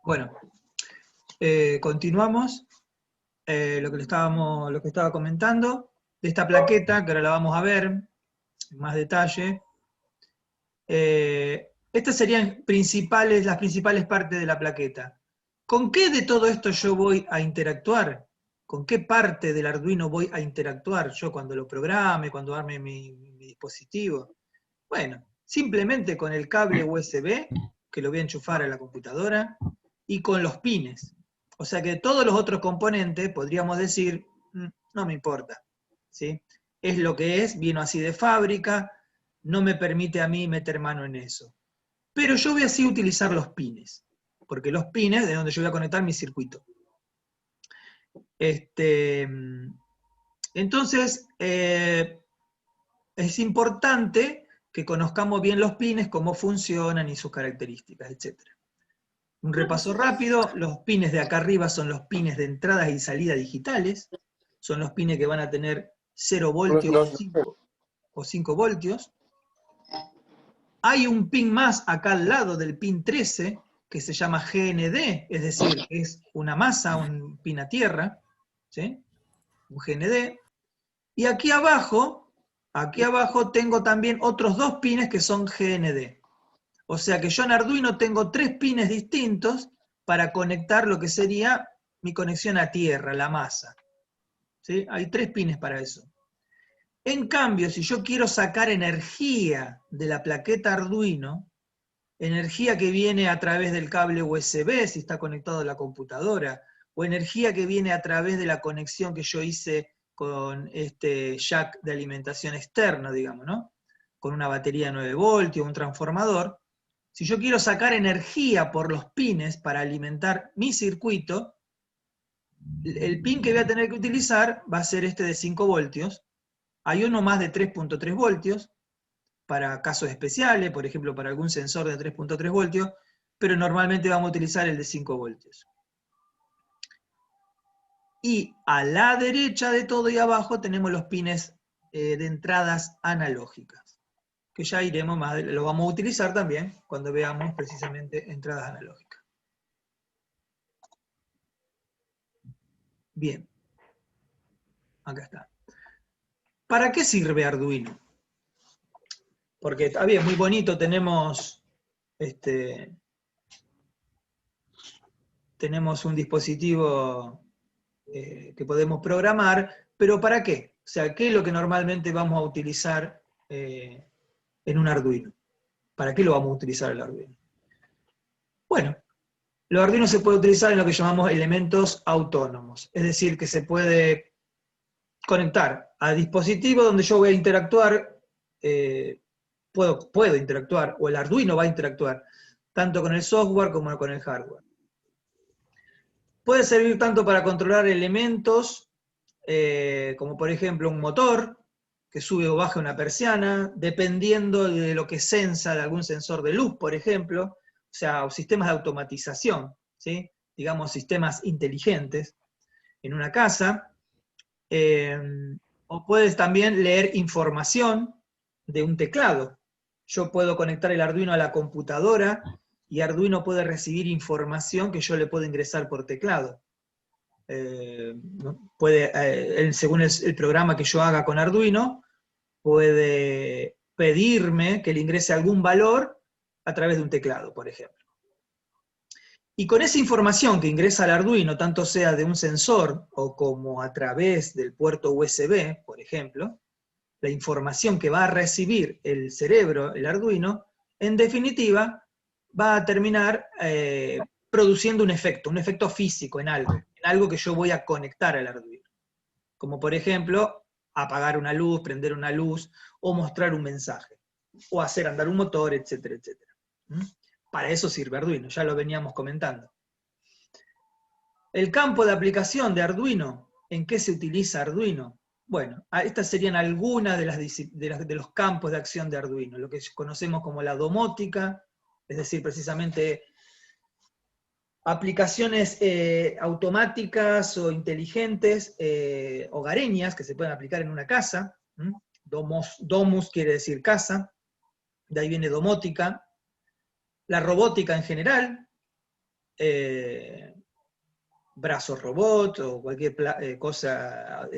Bueno, continuamos lo que estaba comentando, de esta plaqueta, que ahora la vamos a ver en más detalle. Estas serían las principales partes de la plaqueta. ¿Con qué de todo esto yo voy a interactuar? ¿Con qué parte del Arduino voy a interactuar yo cuando lo programe, cuando arme mi dispositivo? Bueno, simplemente con el cable USB, que lo voy a enchufar a la computadora, y con los pines. O sea que todos los otros componentes, podríamos decir, no me importa, ¿sí? Es lo que es, vino así de fábrica, no me permite a mí meter mano en eso. Pero yo voy así a utilizar los pines, porque los pines es de donde yo voy a conectar mi circuito. Entonces, es importante que conozcamos bien los pines, cómo funcionan y sus características, etc. Un repaso rápido: los pines de acá arriba son los pines de entrada y salida digitales, son los pines que van a tener 0 voltios o 5 voltios. Hay un pin más acá al lado del pin 13, que se llama GND, es decir, es una masa, un pin a tierra, ¿sí? Un GND. Y aquí abajo tengo también otros 2 pines que son GND. O sea que yo en Arduino tengo 3 pines distintos para conectar lo que sería mi conexión a tierra, la masa. ¿Sí? Hay 3 pines para eso. En cambio, si yo quiero sacar energía de la plaqueta Arduino, energía que viene a través del cable USB, si está conectado a la computadora, o energía que viene a través de la conexión que yo hice con este jack de alimentación externa, digamos, ¿no? Con una batería de 9 voltios, un transformador. Si yo quiero sacar energía por los pines para alimentar mi circuito, el pin que voy a tener que utilizar va a ser este de 5 voltios. Hay uno más de 3.3 voltios, para casos especiales, por ejemplo para algún sensor de 3.3 voltios, pero normalmente vamos a utilizar el de 5 voltios. Y a la derecha de todo y abajo tenemos los pines de entradas analógicas, que ya iremos más, lo vamos a utilizar también cuando veamos precisamente entradas analógicas. Bien, acá está. ¿Para qué sirve Arduino? Porque está bien, muy bonito, tenemos un dispositivo que podemos programar, pero ¿para qué? O sea, ¿qué es lo que normalmente vamos a utilizar en un Arduino? ¿Para qué lo vamos a utilizar el Arduino? Bueno, los Arduino se puede utilizar en lo que llamamos elementos autónomos, es decir, que se puede conectar a dispositivos donde yo voy a interactuar, puedo interactuar, o el Arduino va a interactuar, tanto con el software como con el hardware. Puede servir tanto para controlar elementos, como por ejemplo un motor, que sube o baja una persiana, dependiendo de lo que sensa de algún sensor de luz, por ejemplo, o sea, o sistemas de automatización, ¿sí? Digamos sistemas inteligentes en una casa. O puedes también leer información de un teclado. Yo puedo conectar el Arduino a la computadora y Arduino puede recibir información que yo le puedo ingresar por teclado. Según el programa que yo haga con Arduino, puede pedirme que le ingrese algún valor a través de un teclado, por ejemplo. Y con esa información que ingresa al Arduino, tanto sea de un sensor o como a través del puerto USB, por ejemplo, la información que va a recibir el cerebro, el Arduino, en definitiva, va a terminar produciendo un efecto físico en algo que yo voy a conectar al Arduino. Como por ejemplo, apagar una luz, prender una luz, o mostrar un mensaje, o hacer andar un motor, etcétera, etcétera. Para eso sirve Arduino, ya lo veníamos comentando. El campo de aplicación de Arduino, ¿en qué se utiliza Arduino? Bueno, estas serían algunas de los campos de acción de Arduino, lo que conocemos como la domótica, es decir, precisamente Aplicaciones automáticas o inteligentes, hogareñas, que se pueden aplicar en una casa. Domus quiere decir casa, de ahí viene domótica. La robótica en general, brazos robot o cualquier cosa,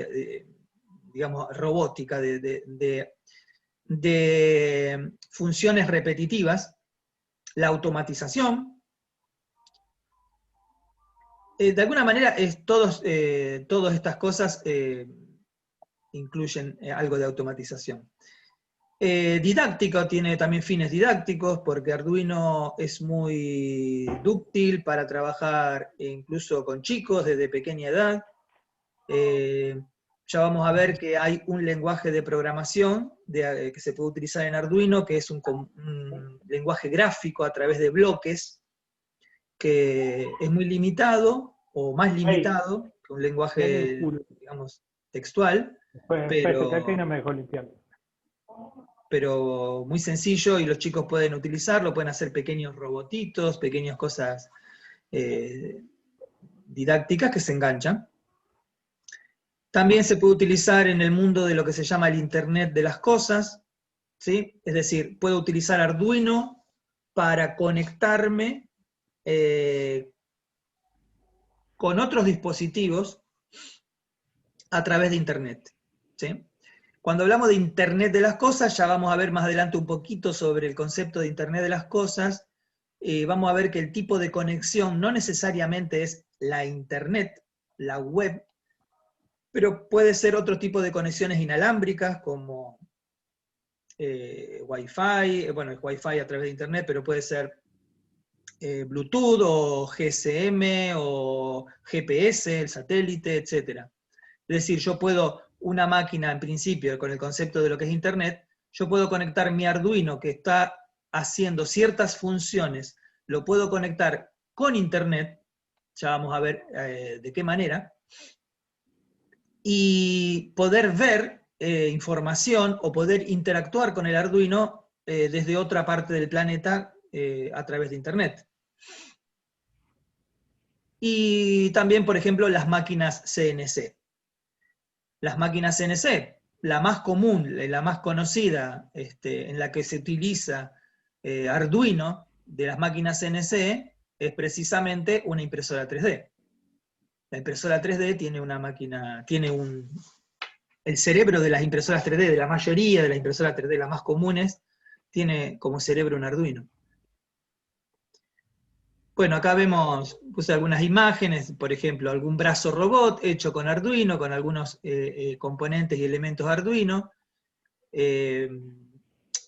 digamos, robótica, de funciones repetitivas. La automatización. De alguna manera, todas estas cosas incluyen algo de automatización. Didáctico, tiene también fines didácticos, porque Arduino es muy dúctil para trabajar incluso con chicos desde pequeña edad. Ya vamos a ver que hay un lenguaje de programación que se puede utilizar en Arduino, que es un lenguaje gráfico a través de bloques, que es muy limitado, o más limitado, que un lenguaje, digamos, textual, pero muy sencillo, y los chicos pueden utilizarlo, pueden hacer pequeños robotitos, pequeñas cosas didácticas que se enganchan. También se puede utilizar en el mundo de lo que se llama el Internet de las cosas, ¿sí? Es decir, puedo utilizar Arduino para conectarme con otros dispositivos a través de Internet, ¿sí? Cuando hablamos de Internet de las cosas, ya vamos a ver más adelante un poquito sobre el concepto de Internet de las cosas. Vamos a ver que el tipo de conexión no necesariamente es la Internet, la web, pero puede ser otro tipo de conexiones inalámbricas, como Wi-Fi, bueno, es Wi-Fi a través de Internet, pero puede ser Bluetooth, o GSM, o GPS, el satélite, etc. Es decir, yo puedo, una máquina en principio, con el concepto de lo que es Internet, yo puedo conectar mi Arduino que está haciendo ciertas funciones, lo puedo conectar con Internet, ya vamos a ver de qué manera, y poder ver información o poder interactuar con el Arduino desde otra parte del planeta a través de Internet. Y también, por ejemplo, las máquinas CNC. Las máquinas CNC, la más común, la más conocida, en la que se utiliza Arduino de las máquinas CNC, es precisamente una impresora 3D. La impresora 3D tiene una máquina, el cerebro de las impresoras 3D, de la mayoría de las impresoras 3D, las más comunes, tiene como cerebro un Arduino. Bueno, acá puse algunas imágenes, por ejemplo, algún brazo robot hecho con Arduino, con algunos componentes y elementos Arduino.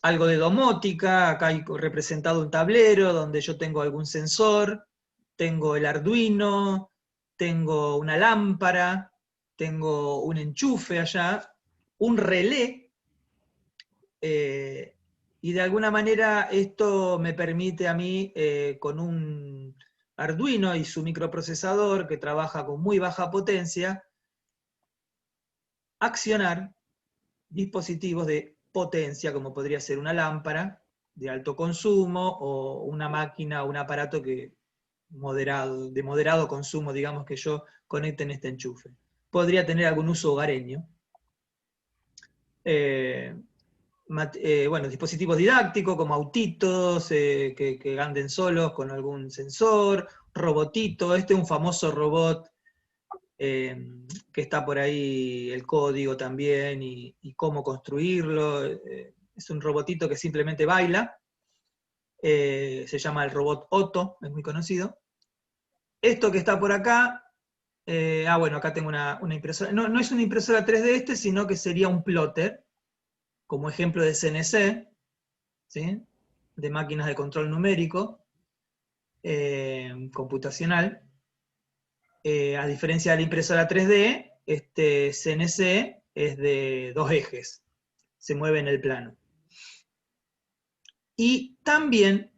Algo de domótica, acá hay representado un tablero donde yo tengo algún sensor, tengo el Arduino, tengo una lámpara, tengo un enchufe allá, un relé, y de alguna manera esto me permite a mí, con un Arduino y su microprocesador que trabaja con muy baja potencia, accionar dispositivos de potencia, como podría ser una lámpara de alto consumo, o una máquina o un aparato de moderado consumo, digamos, que yo conecte en este enchufe. Podría tener algún uso hogareño. Bueno, dispositivos didácticos como autitos que anden solos con algún sensor, robotito, este es un famoso robot que está por ahí el código también y cómo construirlo. Es un robotito que simplemente baila, se llama el robot Otto, es muy conocido. Esto que está por acá, bueno, acá tengo una impresora, no es una impresora 3D sino que sería un plotter, como ejemplo de CNC, ¿sí? De máquinas de control numérico, computacional. A diferencia de la impresora 3D, este CNC es de 2 ejes, se mueve en el plano. Y también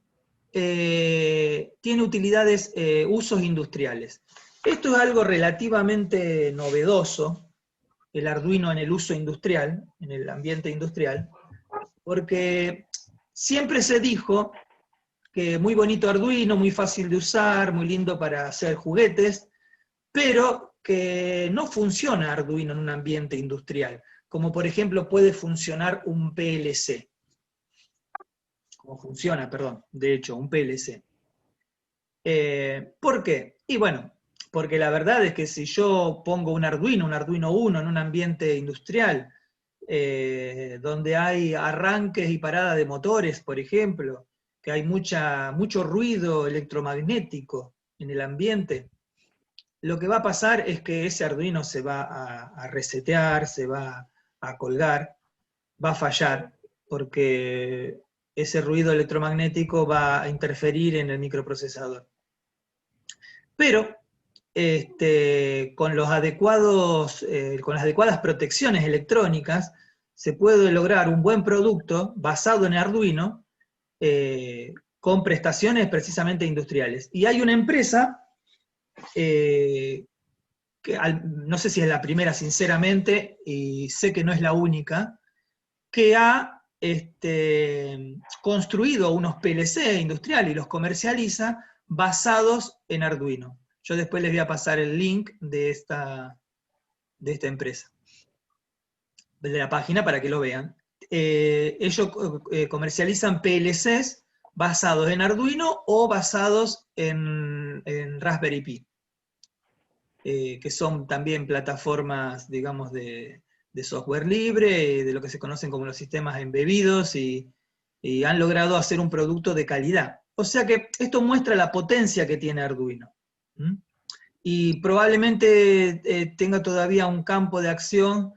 tiene utilidades, usos industriales. Esto es algo relativamente novedoso, el Arduino en el uso industrial, en el ambiente industrial, porque siempre se dijo que muy bonito Arduino, muy fácil de usar, muy lindo para hacer juguetes, pero que no funciona Arduino en un ambiente industrial, como por ejemplo puede funcionar un PLC. Como funciona, perdón, de hecho, un PLC. ¿Por qué? Y bueno, porque la verdad es que si yo pongo un Arduino 1 en un ambiente industrial, donde hay arranques y paradas de motores, por ejemplo, que hay mucho ruido electromagnético en el ambiente, lo que va a pasar es que ese Arduino se va a resetear, se va a colgar, va a fallar, porque ese ruido electromagnético va a interferir en el microprocesador. Pero con las adecuadas protecciones electrónicas, se puede lograr un buen producto basado en Arduino, con prestaciones precisamente industriales. Y hay una empresa, no sé si es la primera sinceramente, y sé que no es la única, que ha construido unos PLC industriales y los comercializa basados en Arduino. Yo después les voy a pasar el link de esta empresa, de la página, para que lo vean. Ellos comercializan PLCs basados en Arduino o basados en Raspberry Pi, que son también plataformas, digamos, de software libre, de lo que se conocen como los sistemas embebidos, y han logrado hacer un producto de calidad. O sea que esto muestra la potencia que tiene Arduino. Y probablemente tenga todavía un campo de acción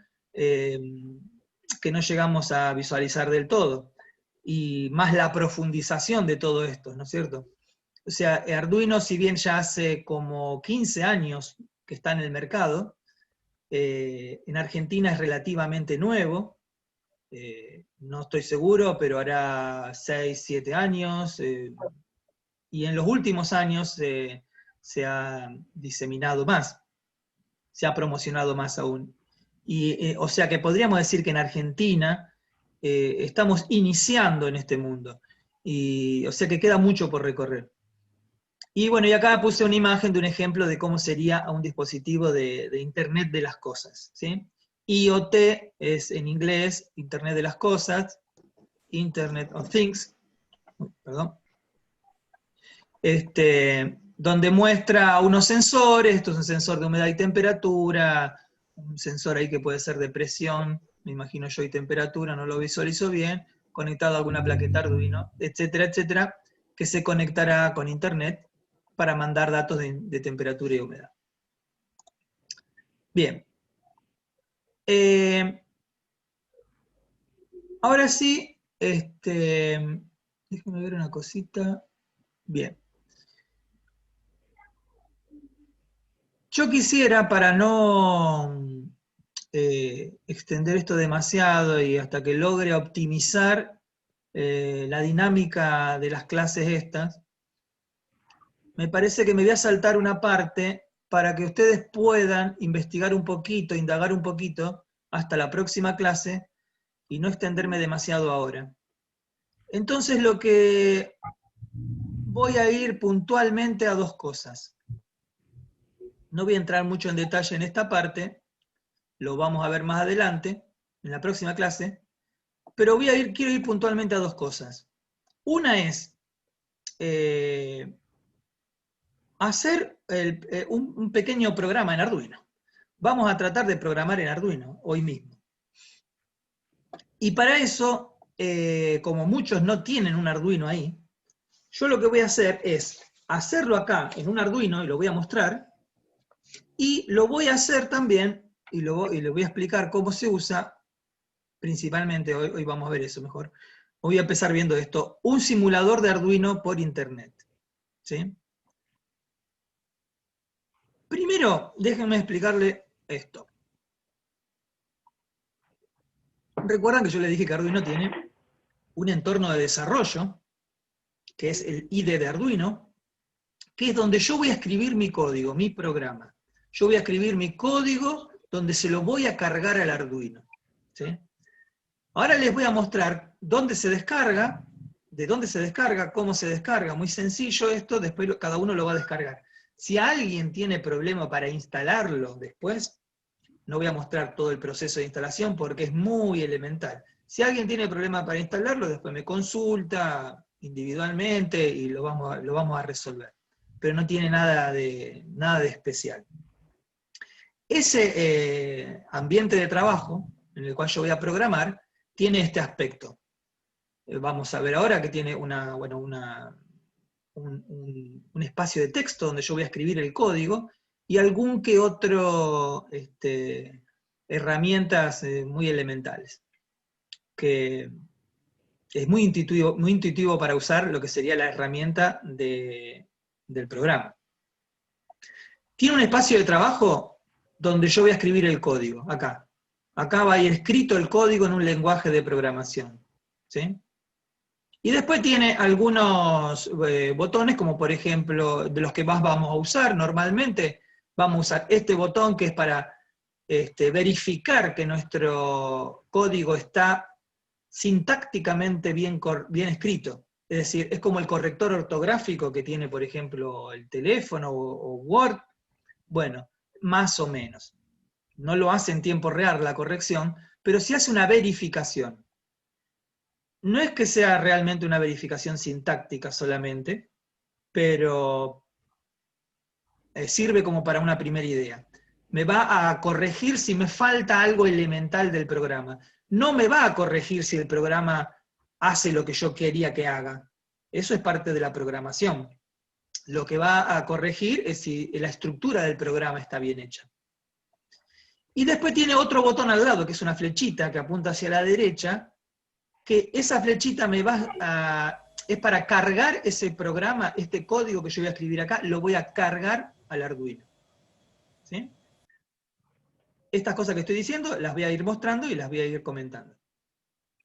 que no llegamos a visualizar del todo, y más la profundización de todo esto, ¿no es cierto? O sea, Arduino, si bien ya hace como 15 años que está en el mercado, en Argentina es relativamente nuevo, no estoy seguro, pero hará 6, 7 años, y en los últimos años se ha diseminado más, se ha promocionado más aún. Y, o sea que podríamos decir que en Argentina estamos iniciando en este mundo, y, o sea que queda mucho por recorrer. Y bueno, y acá puse una imagen de un ejemplo de cómo sería un dispositivo de Internet de las Cosas, ¿sí? IoT es en inglés, Internet de las Cosas, Internet of Things, perdón, donde muestra unos sensores. Esto es un sensor de humedad y temperatura, un sensor ahí que puede ser de presión, me imagino yo, y temperatura, no lo visualizo bien, conectado a alguna plaqueta Arduino, etcétera, etcétera, que se conectará con Internet para mandar datos de temperatura y humedad. Bien. Ahora sí, déjenme ver una cosita. Bien. Yo quisiera, para no extender esto demasiado y hasta que logre optimizar la dinámica de las clases estas, me parece que me voy a saltar una parte para que ustedes puedan investigar un poquito, indagar un poquito, hasta la próxima clase, y no extenderme demasiado ahora. Entonces lo que voy a ir puntualmente a dos cosas. No voy a entrar mucho en detalle en esta parte, lo vamos a ver más adelante, en la próxima clase, pero quiero ir puntualmente a dos cosas. Una es hacer un pequeño programa en Arduino. Vamos a tratar de programar en Arduino hoy mismo. Y para eso, como muchos no tienen un Arduino ahí, yo lo que voy a hacer es hacerlo acá en un Arduino, y lo voy a mostrar, y lo voy a hacer también, y le voy a explicar cómo se usa, principalmente, hoy vamos a ver eso mejor. Voy a empezar viendo esto, un simulador de Arduino por internet. ¿Sí? Primero, déjenme explicarle esto. Recuerdan que yo les dije que Arduino tiene un entorno de desarrollo, que es el IDE de Arduino, que es donde yo voy a escribir mi código, mi programa. Yo voy a escribir mi código donde se lo voy a cargar al Arduino. ¿Sí? Ahora les voy a mostrar dónde se descarga de dónde se descarga, cómo se descarga, muy sencillo esto, después cada uno lo va a descargar. Si alguien tiene problema para instalarlo después, no voy a mostrar todo el proceso de instalación porque es muy elemental. Si alguien tiene problema para instalarlo, después me consulta individualmente y lo vamos a resolver. Pero no tiene nada de especial. Ese ambiente de trabajo, en el cual yo voy a programar, tiene este aspecto. Vamos a ver ahora que tiene un espacio de texto donde yo voy a escribir el código, y algún que otro herramientas muy elementales, que es muy intuitivo para usar lo que sería la herramienta del programa. Tiene un espacio de trabajo donde yo voy a escribir el código, acá. Acá va a ir escrito el código en un lenguaje de programación, ¿sí? Y después tiene algunos botones, como por ejemplo, de los que más vamos a usar normalmente. Vamos a usar este botón que es para verificar que nuestro código está sintácticamente bien escrito. Es decir, es como el corrector ortográfico que tiene, por ejemplo, el teléfono o Word. Bueno, más o menos. No lo hace en tiempo real la corrección, pero sí hace una verificación. No es que sea realmente una verificación sintáctica solamente, pero sirve como para una primera idea. Me va a corregir si me falta algo elemental del programa. No me va a corregir si el programa hace lo que yo quería que haga. Eso es parte de la programación. Lo que va a corregir es si la estructura del programa está bien hecha. Y después tiene otro botón al lado, que es una flechita que apunta hacia la derecha, que esa flechita es para cargar ese programa, este código que yo voy a escribir acá, lo voy a cargar al Arduino. ¿Sí? Estas cosas que estoy diciendo las voy a ir mostrando y las voy a ir comentando.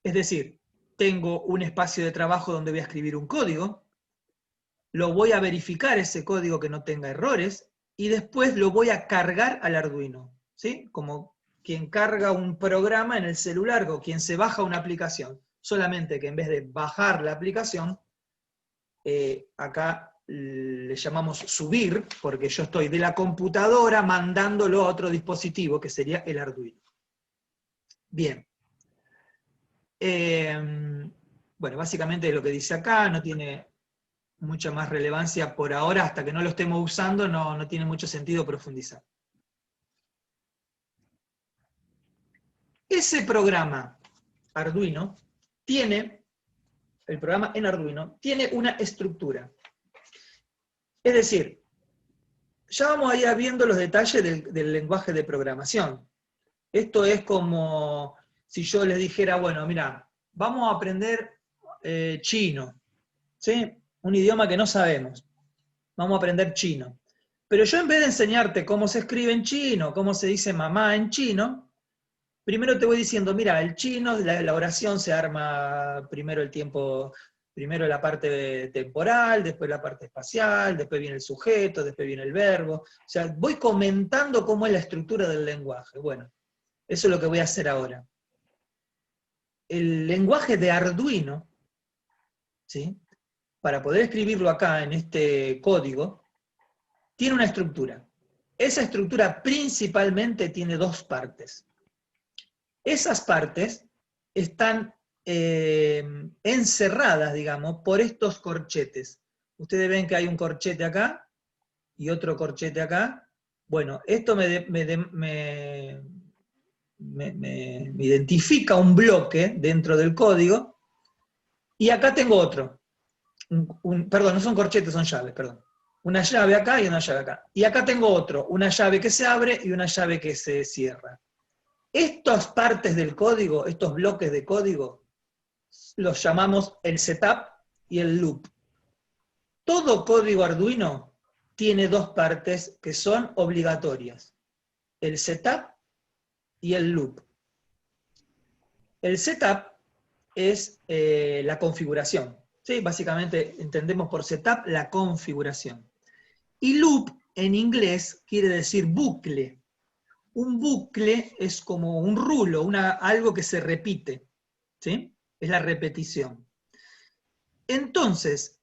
Es decir, tengo un espacio de trabajo donde voy a escribir un código, lo voy a verificar ese código que no tenga errores, y después lo voy a cargar al Arduino. ¿Sí? Como quien carga un programa en el celular o quien se baja una aplicación. Solamente que en vez de bajar la aplicación, acá le llamamos subir, porque yo estoy de la computadora mandándolo a otro dispositivo, que sería el Arduino. Bien. Bueno, básicamente lo que dice acá no tiene mucha más relevancia por ahora, hasta que no lo estemos usando, no tiene mucho sentido profundizar. Ese programa Arduino el programa en Arduino, tiene una estructura. Es decir, ya vamos a ir viendo los detalles del lenguaje de programación. Esto es como si yo les dijera, bueno, mira, vamos a aprender chino, ¿sí? Un idioma que no sabemos. Vamos a aprender chino. Pero yo en vez de enseñarte cómo se escribe en chino, cómo se dice mamá en chino, primero te voy diciendo, mira, el chino, la oración se arma primero primero la parte temporal, después la parte espacial, después viene el sujeto, después viene el verbo. O sea, voy comentando cómo es la estructura del lenguaje. Bueno, eso es lo que voy a hacer ahora. El lenguaje de Arduino, ¿sí? Para poder escribirlo acá en este código, tiene una estructura. Esa estructura principalmente tiene dos partes. Esas partes están encerradas, digamos, por estos corchetes. Ustedes ven que hay un corchete acá y otro corchete acá. Bueno, esto me identifica un bloque dentro del código, y acá tengo otro. Perdón, no son corchetes, son llaves, perdón. Una llave acá y una llave acá. Y acá tengo otro, una llave que se abre y una llave que se cierra. Estas partes del código, estos bloques de código, los llamamos el setup y el loop. Todo código Arduino tiene dos partes que son obligatorias: el setup y el loop. El setup es la configuración. ¿Sí? Básicamente entendemos por setup la configuración. Y loop en inglés quiere decir bucle. Un bucle es como un rulo, algo que se repite. ¿Sí? Es la repetición. Entonces,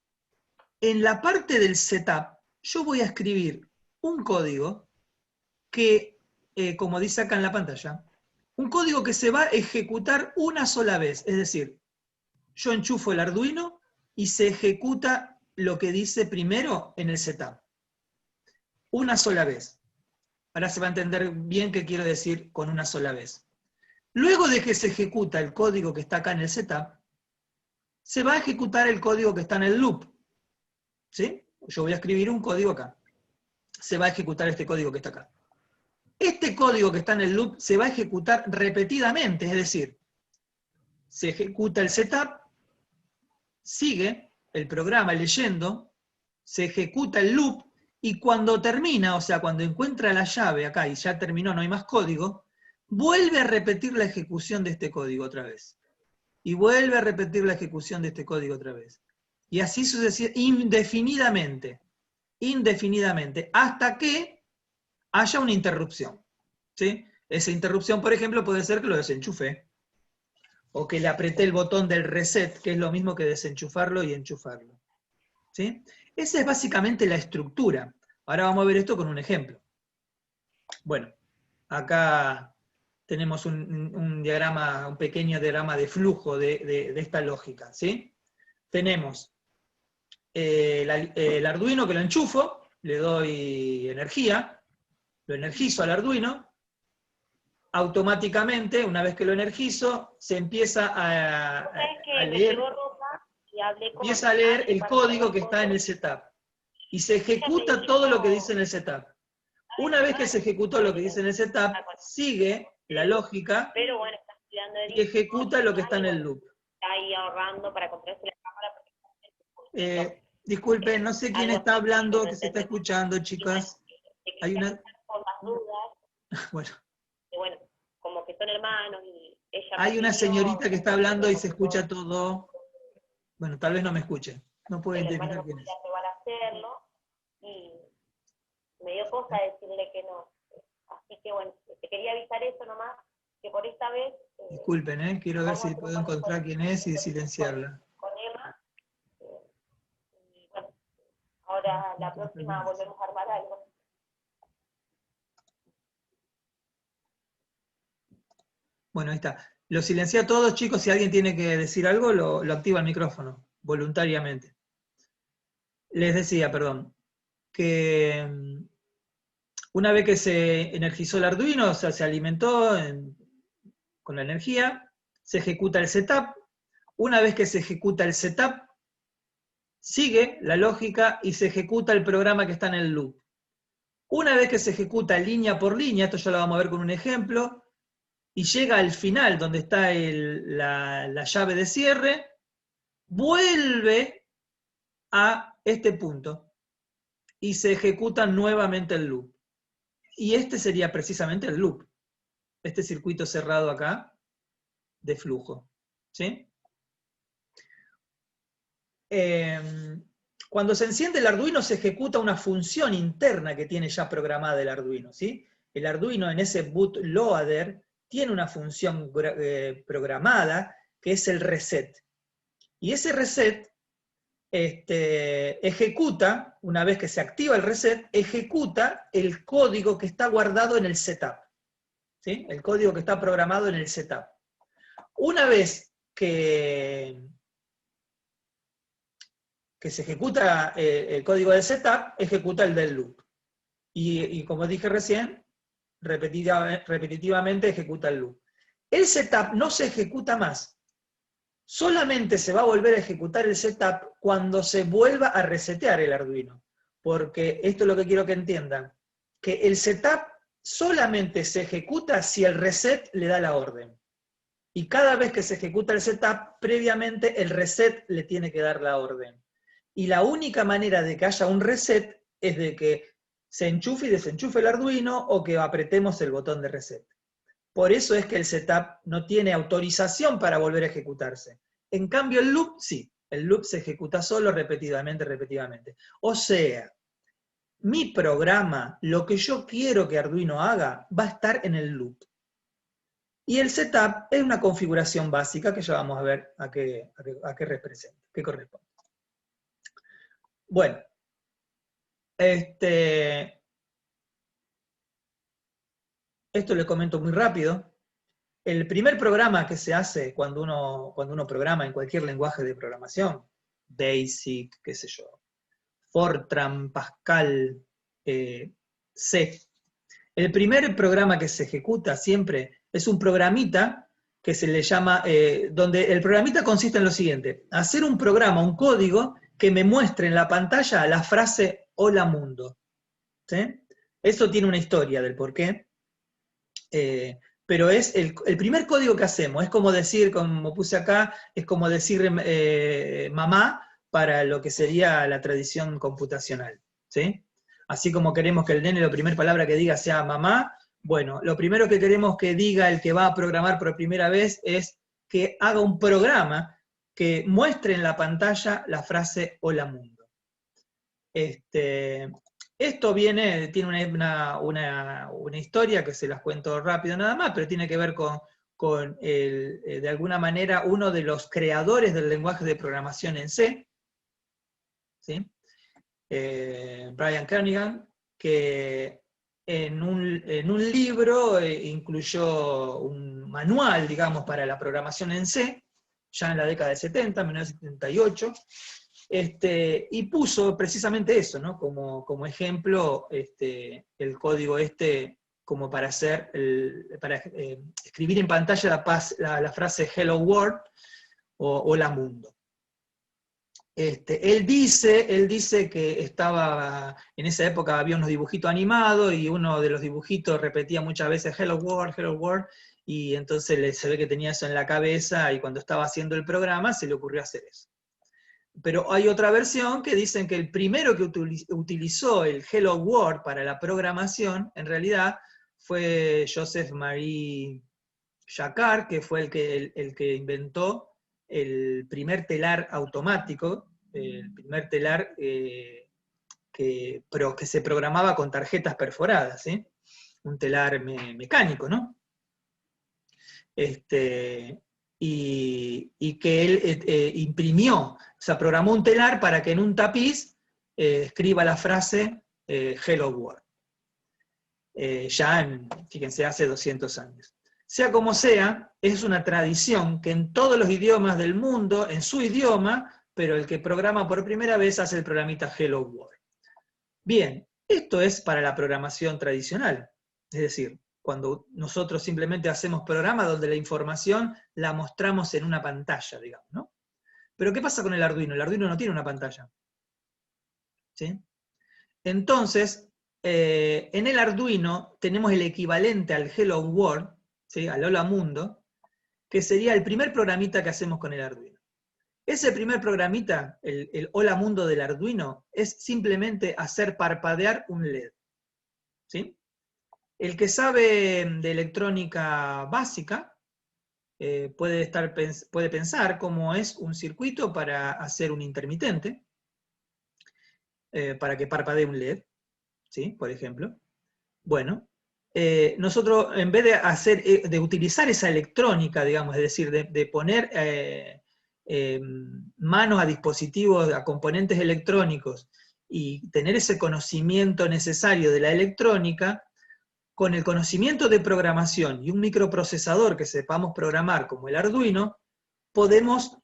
en la parte del setup, yo voy a escribir un código que, como dice acá en la pantalla, un código que se va a ejecutar una sola vez. Es decir, yo enchufo el Arduino y se ejecuta lo que dice primero en el setup. Una sola vez. Ahora se va a entender bien qué quiero decir con una sola vez. Luego de que se ejecuta el código que está acá en el setup, se va a ejecutar el código que está en el loop. ¿Sí? Yo voy a escribir un código acá. Se va a ejecutar este código que está acá. Este código que está en el loop se va a ejecutar repetidamente, es decir, se ejecuta el setup, sigue el programa leyendo, se ejecuta el loop, y cuando termina, o sea, cuando encuentra la llave acá y ya terminó, no hay más código, vuelve a repetir la ejecución de este código otra vez. Y vuelve a repetir la ejecución de este código otra vez. Y así sucesivamente, indefinidamente, hasta que haya una interrupción. ¿Sí? Esa interrupción, por ejemplo, puede ser que lo desenchufe, o que le apreté el botón del reset, que es lo mismo que desenchufarlo y enchufarlo. ¿Sí? Esa es básicamente la estructura. Ahora vamos a ver esto con un ejemplo. Bueno, acá tenemos un diagrama, un pequeño diagrama de flujo de esta lógica. ¿Sí? Tenemos el Arduino que lo enchufo, le doy energía, lo energizo al Arduino, automáticamente, una vez que lo energizo, se empieza a leer, empieza a leer el código que está en el setup. Y se ejecuta todo lo que dice en el setup. Una vez que se ejecutó lo que dice en el setup, sigue la lógica y ejecuta lo que está en el loop. Disculpen, no sé quién está hablando, que se está escuchando, chicas. Hay una... Bueno. Como que son hermanos y ella... Hay una señorita que está hablando y se escucha todo. Bueno, tal vez no me escuche. No puedo identificar quién es. Hacerlo, y me dio cosa decirle que no. Así que bueno, te quería avisar eso nomás, que por esta vez... Disculpen, quiero ver si puedo encontrar quién es y silenciarla. Con Emma, y bueno, ahora la próxima volvemos a armar algo. Bueno, ahí está. Lo silencié a todos, chicos. Si alguien tiene que decir algo, lo activa el micrófono, voluntariamente. Les decía, perdón, que una vez que se energizó el Arduino, o sea, se alimentó con la energía, se ejecuta el setup. Una vez que se ejecuta el setup, sigue la lógica y se ejecuta el programa que está en el loop. Una vez que se ejecuta línea por línea, esto ya lo vamos a ver con un ejemplo, y llega al final donde está la llave de cierre, vuelve a este punto y se ejecuta nuevamente el loop. Y este sería precisamente el loop, este circuito cerrado acá de flujo. ¿Sí? Cuando se enciende el Arduino se ejecuta una función interna que tiene ya programada el Arduino. ¿Sí? El Arduino en ese bootloader tiene una función programada que es el reset. Y ese reset ejecuta, una vez que se activa el reset, ejecuta el código que está guardado en el setup. ¿Sí? El código que está programado en el setup. Una vez que se ejecuta el código del setup, ejecuta el del loop. Y como dije recién, repetitivamente ejecuta el loop. El setup no se ejecuta más. Solamente se va a volver a ejecutar el setup cuando se vuelva a resetear el Arduino. Porque esto es lo que quiero que entiendan. Que el setup solamente se ejecuta si el reset le da la orden. Y cada vez que se ejecuta el setup, previamente el reset le tiene que dar la orden. Y la única manera de que haya un reset es de que se enchufe y desenchufe el Arduino o que apretemos el botón de reset. Por eso es que el setup no tiene autorización para volver a ejecutarse. En cambio el loop sí, el loop se ejecuta solo repetidamente. O sea, mi programa, lo que yo quiero que Arduino haga, va a estar en el loop. Y el setup es una configuración básica que ya vamos a ver a qué representa, qué corresponde. Bueno, esto les comento muy rápido. El primer programa que se hace cuando uno programa en cualquier lenguaje de programación, BASIC, qué sé yo, Fortran, Pascal, C, el primer programa que se ejecuta siempre es un programita que se le llama, donde el programita consiste en lo siguiente: hacer un programa, un código que me muestre en la pantalla la frase "Hola mundo". ¿Sí? Eso tiene una historia del por qué. Pero es el primer código que hacemos, es como decir, como puse acá, es como decir mamá para lo que sería la tradición computacional, ¿sí? Así como queremos que el nene la primera palabra que diga sea mamá, bueno, lo primero que queremos que diga el que va a programar por primera vez es que haga un programa que muestre en la pantalla la frase "Hola mundo". Esto tiene una historia que se las cuento rápido nada más, pero tiene que ver con de alguna manera, uno de los creadores del lenguaje de programación en C, ¿sí? Brian Kernighan, que en un libro incluyó un manual, digamos, para la programación en C, ya en la década del 70, 1978, y puso precisamente eso, ¿no? Como ejemplo, el código como para escribir en pantalla la frase "Hello World" o "Hola mundo". Él dice que en esa época había unos dibujitos animados y uno de los dibujitos repetía muchas veces "Hello World", y entonces se ve que tenía eso en la cabeza y cuando estaba haciendo el programa se le ocurrió hacer eso. Pero hay otra versión que dicen que el primero que utilizó el "Hello World" para la programación, en realidad, fue Joseph Marie Jacquard, que fue el que inventó el primer telar automático, el primer telar que se programaba con tarjetas perforadas, ¿sí? Un telar mecánico, ¿no? Y que él imprimió, o sea, programó un telar para que en un tapiz escriba la frase "Hello World". Fíjense, hace 200 años. Sea como sea, es una tradición que en todos los idiomas del mundo, en su idioma, pero el que programa por primera vez hace el programita "Hello World". Bien, esto es para la programación tradicional, es decir, cuando nosotros simplemente hacemos programas donde la información la mostramos en una pantalla, digamos, ¿no? Pero ¿qué pasa con el Arduino? El Arduino no tiene una pantalla, ¿sí? Entonces, en el Arduino tenemos el equivalente al "Hello World", ¿sí? Al "Hola Mundo", que sería el primer programita que hacemos con el Arduino. Ese primer programita, el "Hola Mundo" del Arduino, es simplemente hacer parpadear un LED, ¿sí? El que sabe de electrónica básica puede pensar cómo es un circuito para hacer un intermitente, para que parpadee un LED, ¿sí? Por ejemplo. Bueno, nosotros en vez de utilizar esa electrónica, digamos, es decir, de poner manos a dispositivos, a componentes electrónicos, y tener ese conocimiento necesario de la electrónica, con el conocimiento de programación y un microprocesador que sepamos programar como el Arduino, podemos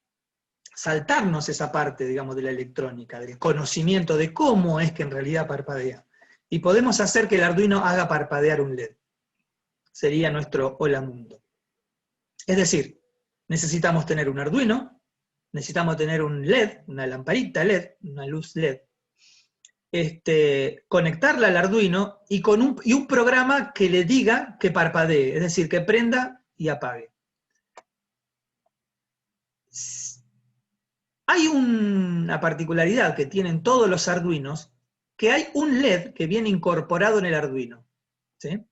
saltarnos esa parte, digamos, de la electrónica, del conocimiento de cómo es que en realidad parpadea. Y podemos hacer que el Arduino haga parpadear un LED. Sería nuestro "Hola Mundo". Es decir, necesitamos tener un Arduino, necesitamos tener un LED, una lamparita LED, una luz LED, conectarla al Arduino y un programa que le diga que parpadee, es decir, que prenda y apague. Hay una particularidad que tienen todos los Arduinos, que hay un LED que viene incorporado en el Arduino, ¿sí?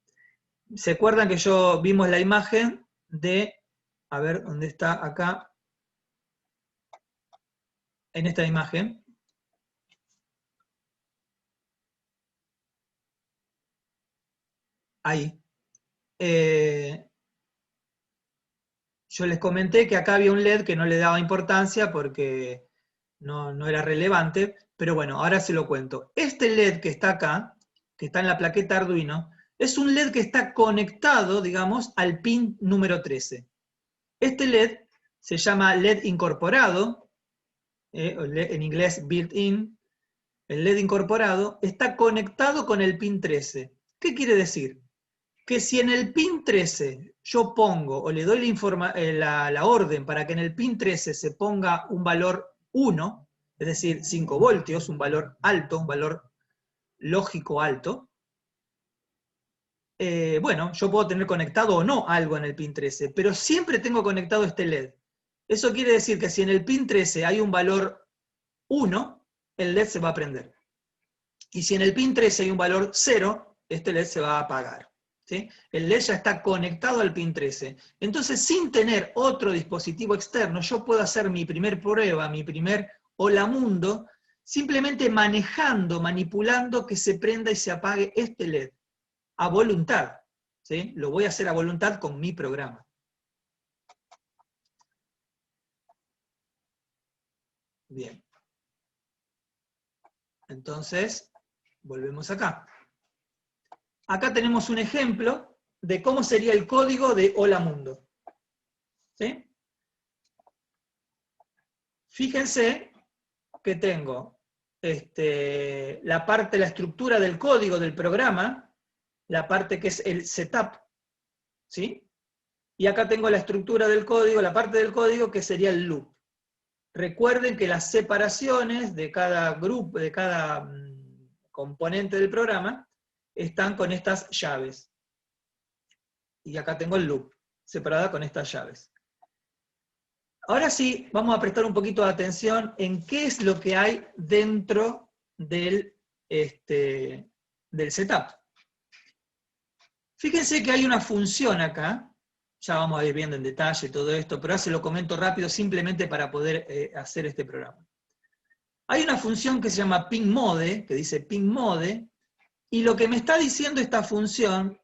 ¿Se acuerdan que vimos la imagen de, a ver, ¿dónde está? Acá, en esta imagen. Ahí. Yo les comenté que acá había un LED que no le daba importancia porque no era relevante, pero bueno, ahora se lo cuento. Este LED que está acá, que está en la plaqueta Arduino, es un LED que está conectado, digamos, al pin número 13. Este LED se llama LED incorporado, en inglés built-in. El LED incorporado está conectado con el pin 13. ¿Qué quiere decir? Que si en el pin 13 yo pongo, o le doy la orden para que en el pin 13 se ponga un valor 1, es decir, 5 voltios, un valor alto, un valor lógico alto, bueno, yo puedo tener conectado o no algo en el pin 13, pero siempre tengo conectado este LED. Eso quiere decir que si en el pin 13 hay un valor 1, el LED se va a prender. Y si en el pin 13 hay un valor 0, este LED se va a apagar. ¿Sí? El LED ya está conectado al pin 13. Entonces, sin tener otro dispositivo externo, yo puedo hacer mi primer prueba, mi primer hola mundo, simplemente manejando, manipulando que se prenda y se apague este LED. A voluntad. ¿Sí? Lo voy a hacer a voluntad con mi programa. Bien. Entonces, volvemos acá. Acá tenemos un ejemplo de cómo sería el código de Hola Mundo. ¿Sí? Fíjense que tengo la parte, la estructura del código del programa, la parte que es el setup, ¿sí? Y acá tengo la estructura del código, la parte del código que sería el loop. Recuerden que las separaciones de cada grupo, de cada componente del programa, están con estas llaves. Y acá tengo el loop, separada con estas llaves. Ahora sí, vamos a prestar un poquito de atención en qué es lo que hay dentro del setup. Fíjense que hay una función acá, ya vamos a ir viendo en detalle todo esto, pero ahora se lo comento rápido simplemente para poder hacer este programa. Hay una función que se llama pingMode, que dice pingMode, y lo que me está diciendo esta función,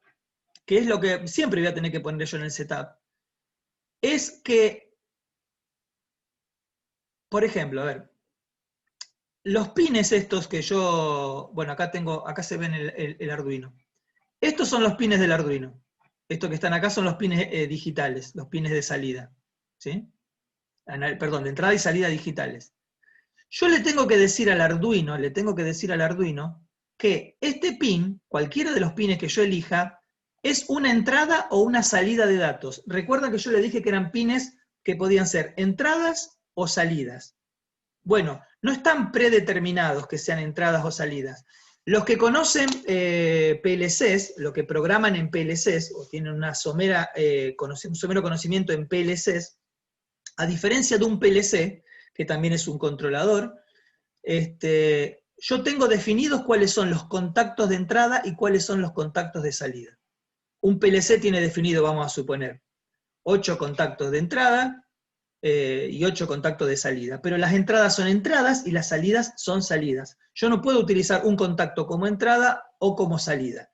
que es lo que siempre voy a tener que poner yo en el setup, es que, por ejemplo, a ver, los pines estos que yo, bueno, acá se ven el Arduino. Estos son los pines del Arduino. Estos que están acá son los pines digitales, los pines de salida. ¿Sí? Perdón, de entrada y salida digitales. Yo le tengo que decir al Arduino, que este pin, cualquiera de los pines que yo elija, es una entrada o una salida de datos. Recuerda que yo le dije que eran pines que podían ser entradas o salidas. Bueno, no están predeterminados que sean entradas o salidas. Los que conocen PLCs, los que programan en PLCs, o tienen un somero conocimiento en PLCs, a diferencia de un PLC, que también es un controlador, yo tengo definidos cuáles son los contactos de entrada y cuáles son los contactos de salida. Un PLC tiene definido, vamos a suponer, 8 contactos de entrada, y 8 contactos de salida. Pero las entradas son entradas y las salidas son salidas. Yo no puedo utilizar un contacto como entrada o como salida.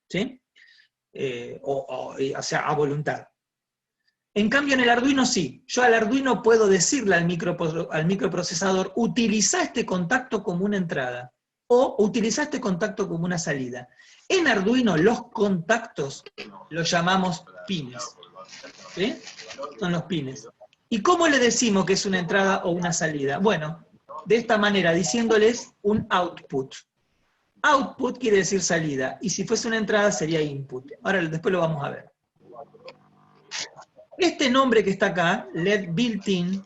¿Sí? O sea, a voluntad. En cambio en el Arduino sí. Yo al Arduino puedo decirle al microprocesador, utiliza este contacto como una entrada. O utiliza este contacto como una salida. En Arduino los contactos los llamamos pines. ¿Sí? Son los pines. ¿Y cómo le decimos que es una entrada o una salida? Bueno, de esta manera, diciéndoles un output. Output quiere decir salida, y si fuese una entrada sería input. Ahora después lo vamos a ver. Este nombre que está acá, LED built-in,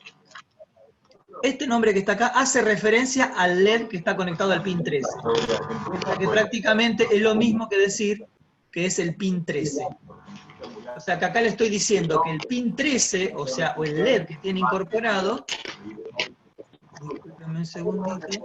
este nombre que está acá hace referencia al LED que está conectado al pin 13. Que prácticamente es lo mismo que decir que es el pin 13. O sea, que acá le estoy diciendo que el pin 13, o sea, o el LED que tiene incorporado, discúlpenme un segundito.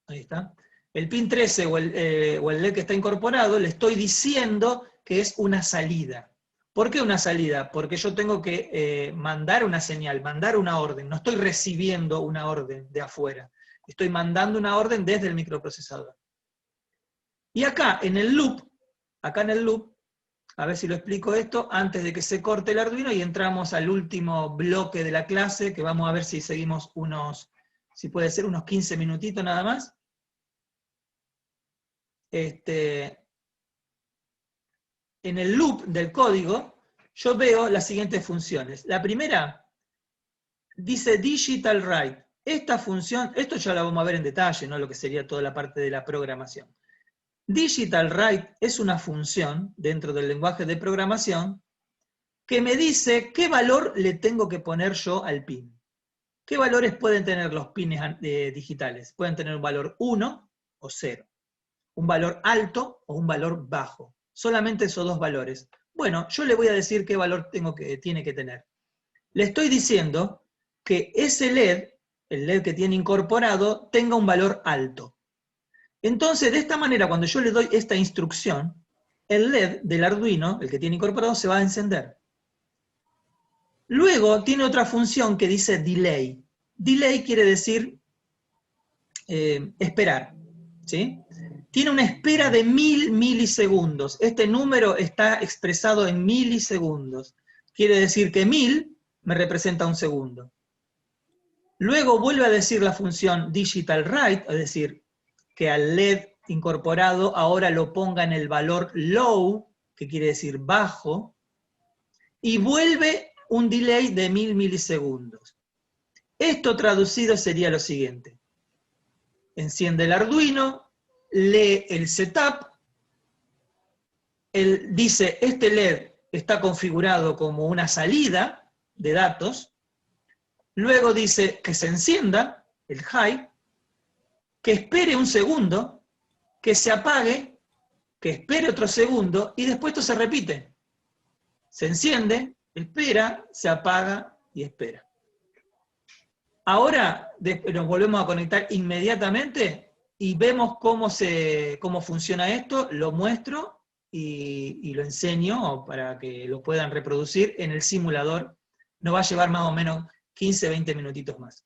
Ahí está. El pin 13 o el LED que está incorporado, le estoy diciendo que es una salida. ¿Por qué una salida? Porque yo tengo que mandar una señal, mandar una orden. No estoy recibiendo una orden de afuera. Estoy mandando una orden desde el microprocesador. Y acá en el loop, A ver si lo explico esto antes de que se corte el Arduino y entramos al último bloque de la clase, que vamos a ver si seguimos si puede ser unos 15 minutitos nada más. En el loop del código, yo veo las siguientes funciones. La primera dice digital write. Esta función, esto ya la vamos a ver en detalle, ¿no? Lo que sería toda la parte de la programación. Digital write es una función dentro del lenguaje de programación que me dice qué valor le tengo que poner yo al pin. ¿Qué valores pueden tener los pines digitales? Pueden tener un valor 1 o 0, un valor alto o un valor bajo. Solamente esos dos valores. Bueno, yo le voy a decir qué valor tiene que tener. Le estoy diciendo que ese LED, el LED que tiene incorporado, tenga un valor alto. Entonces, de esta manera, cuando yo le doy esta instrucción, el LED del Arduino, el que tiene incorporado, se va a encender. Luego tiene otra función que dice delay. Delay quiere decir esperar, ¿sí? Tiene una espera de 1000 milisegundos. Este número está expresado en milisegundos. Quiere decir que 1000 me representa un segundo. Luego vuelve a decir la función digital write, es decir, que al LED incorporado ahora lo ponga en el valor low, que quiere decir bajo, y vuelve un delay de 1000 milisegundos. Esto traducido sería lo siguiente. Enciende el Arduino, lee el setup, dice, este LED está configurado como una salida de datos, luego dice que se encienda, el high, que espere un segundo, que se apague, que espere otro segundo, y después esto se repite. Se enciende, espera, se apaga y espera. Ahora nos volvemos a conectar inmediatamente y vemos cómo funciona esto, lo muestro y lo enseño para que lo puedan reproducir en el simulador. Nos va a llevar más o menos 15-20 minutitos más.